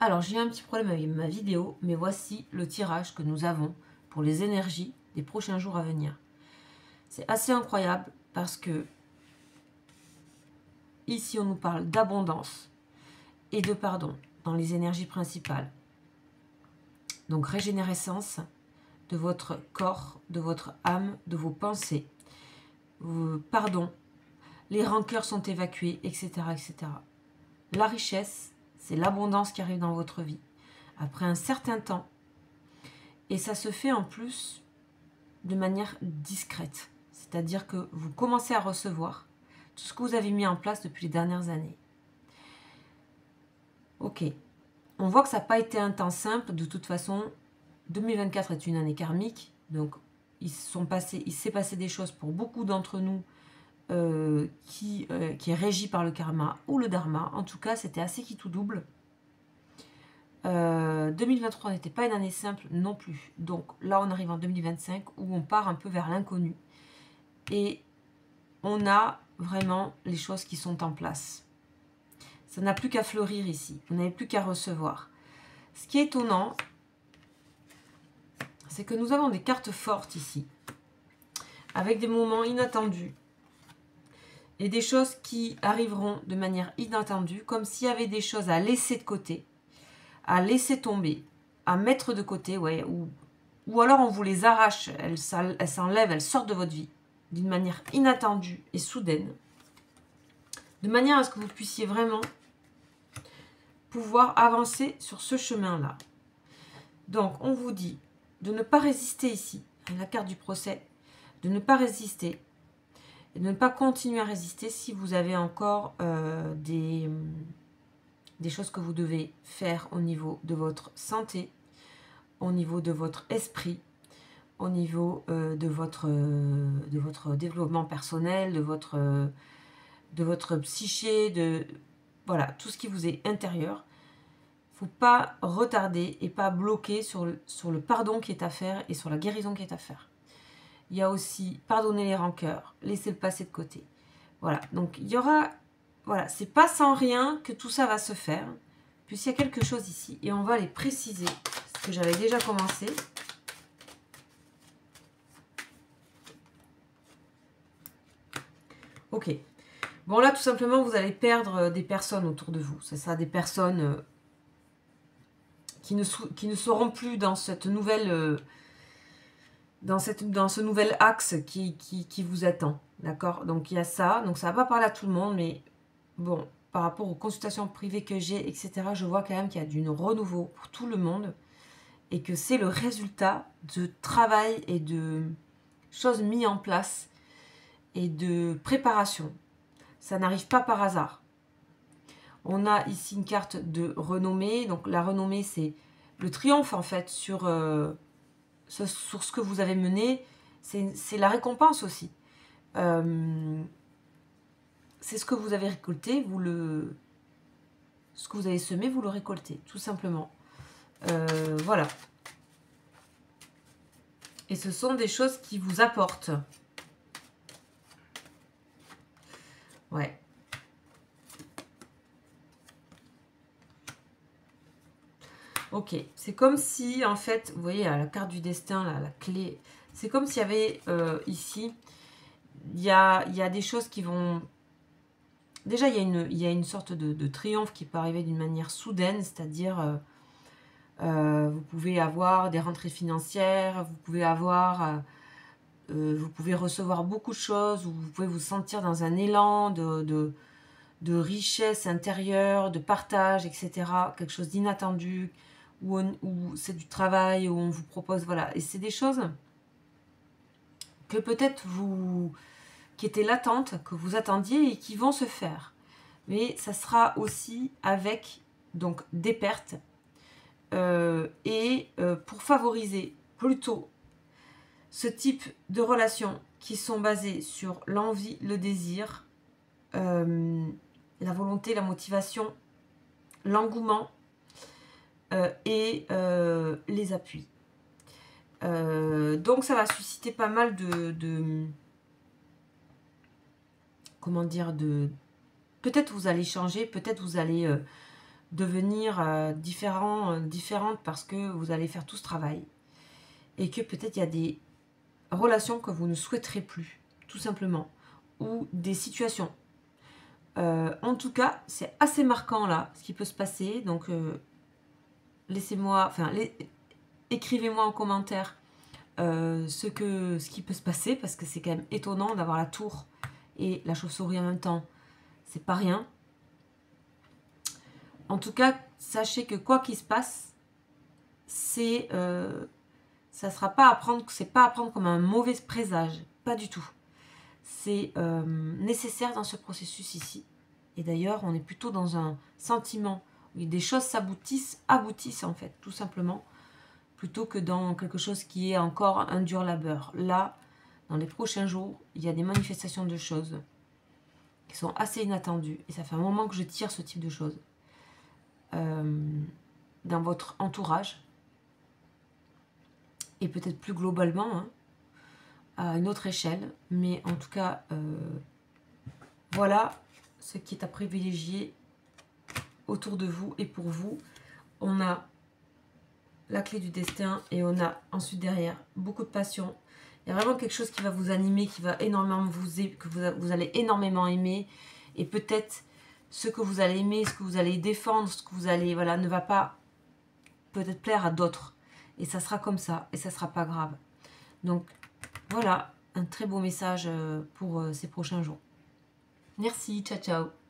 Alors, j'ai un petit problème avec ma vidéo, mais voici le tirage que nous avons pour les énergies des prochains jours à venir. C'est assez incroyable parce que ici, on nous parle d'abondance et de pardon dans les énergies principales. Donc, régénérescence de votre corps, de votre âme, de vos pensées. Pardon, les rancœurs sont évacuées, etc., etc. La richesse, c'est l'abondance qui arrive dans votre vie après un certain temps. Et ça se fait en plus de manière discrète. C'est-à-dire que vous commencez à recevoir tout ce que vous avez mis en place depuis les dernières années. Ok. On voit que ça n'a pas été un temps simple. De toute façon, 2024 est une année karmique. Donc, il s'est passé des choses pour beaucoup d'entre nous qui est régi par le karma ou le dharma. En tout cas, c'était assez qui tout double. 2023 n'était pas une année simple non plus. Donc là, on arrive en 2025 où on part un peu vers l'inconnu. Et on a vraiment les choses qui sont en place. Ça n'a plus qu'à fleurir ici. Vous n'avez plus qu'à recevoir. Ce qui est étonnant, c'est que nous avons des cartes fortes ici, avec des moments inattendus. Et des choses qui arriveront de manière inattendue, comme s'il y avait des choses à laisser de côté, à laisser tomber, à mettre de côté, ouais, ou alors on vous les arrache, elles s'enlèvent, elles sortent de votre vie d'une manière inattendue et soudaine, de manière à ce que vous puissiez vraiment pouvoir avancer sur ce chemin-là. Donc, on vous dit de ne pas résister ici, la carte du procès, de ne pas résister, et de ne pas continuer à résister si vous avez encore des choses que vous devez faire au niveau de votre santé, au niveau de votre esprit, au niveau de votre développement personnel, de votre psyché, voilà, tout ce qui vous est intérieur. Il ne faut pas retarder et pas bloquer sur le pardon qui est à faire et sur la guérison qui est à faire. Il y a aussi pardonner les rancœurs, laisser le passé de côté. Voilà, donc il y aura, voilà, c'est pas sans rien que tout ça va se faire. Puis il y a quelque chose ici et on va les préciser, ce que j'avais déjà commencé. Ok. Bon, là, tout simplement, vous allez perdre des personnes autour de vous. C'est ça, des personnes qui ne seront plus dans cette nouvelle... dans ce nouvel axe qui vous attend. D'accord? Donc, il y a ça. Donc, ça ne va pas parler à tout le monde, mais bon, par rapport aux consultations privées que j'ai, etc., je vois quand même qu'il y a du renouveau pour tout le monde et que c'est le résultat de travail et de choses mises en place et de préparation. Ça n'arrive pas par hasard. On a ici une carte de renommée. Donc la renommée, c'est le triomphe en fait sur ce que vous avez mené. C'est la récompense aussi. C'est ce que vous avez récolté. Ce que vous avez semé, vous le récoltez, tout simplement. Voilà. Et ce sont des choses qui vous apportent. Ouais. Ok, c'est comme si, en fait, vous voyez, la carte du destin, là, la clé, c'est comme s'il y avait ici, il y a des choses qui vont... Déjà, il y a une sorte de triomphe qui peut arriver d'une manière soudaine, c'est-à-dire, vous pouvez avoir des rentrées financières, vous pouvez recevoir beaucoup de choses, vous pouvez vous sentir dans un élan de richesse intérieure, de partage, etc. Quelque chose d'inattendu, où c'est du travail, où on vous propose, voilà. Et c'est des choses que peut-être qui étaient latentes, que vous attendiez et qui vont se faire. Mais ça sera aussi avec donc des pertes pour favoriser plutôt ce type de relations qui sont basées sur l'envie, le désir, la volonté, la motivation, l'engouement et les appuis. Donc ça va susciter pas mal comment dire, peut-être vous allez changer, peut-être vous allez devenir différentes parce que vous allez faire tout ce travail. Et que peut-être il y a des relations que vous ne souhaiterez plus, tout simplement. Ou des situations. En tout cas, c'est assez marquant là, ce qui peut se passer. Donc, laissez-moi, enfin, écrivez-moi en commentaire ce qui peut se passer, parce que c'est quand même étonnant d'avoir la tour et la chauve-souris en même temps. C'est pas rien. En tout cas, sachez que quoi qu'il se passe, c'est ça sera pas à prendre, c'est pas à prendre comme un mauvais présage, pas du tout. C'est nécessaire dans ce processus ici. Et d'ailleurs, on est plutôt dans un sentiment où des choses s'aboutissent, en fait, tout simplement, plutôt que dans quelque chose qui est encore un dur labeur. Là, dans les prochains jours, il y a des manifestations de choses qui sont assez inattendues. Et ça fait un moment que je tire ce type de choses dans votre entourage. Et peut-être plus globalement, hein, à une autre échelle. Mais en tout cas, voilà ce qui est à privilégier autour de vous et pour vous. On a la clé du destin et on a ensuite derrière beaucoup de passion. Il y a vraiment quelque chose qui va vous animer, qui va énormément vous allez énormément aimer. Et peut-être ce que vous allez aimer, ce que vous allez défendre, ce que vous allez, voilà, ne va pas peut-être plaire à d'autres. Et ça sera comme ça, et ça sera pas grave. Donc voilà, un très beau message pour ces prochains jours. Merci, ciao ciao.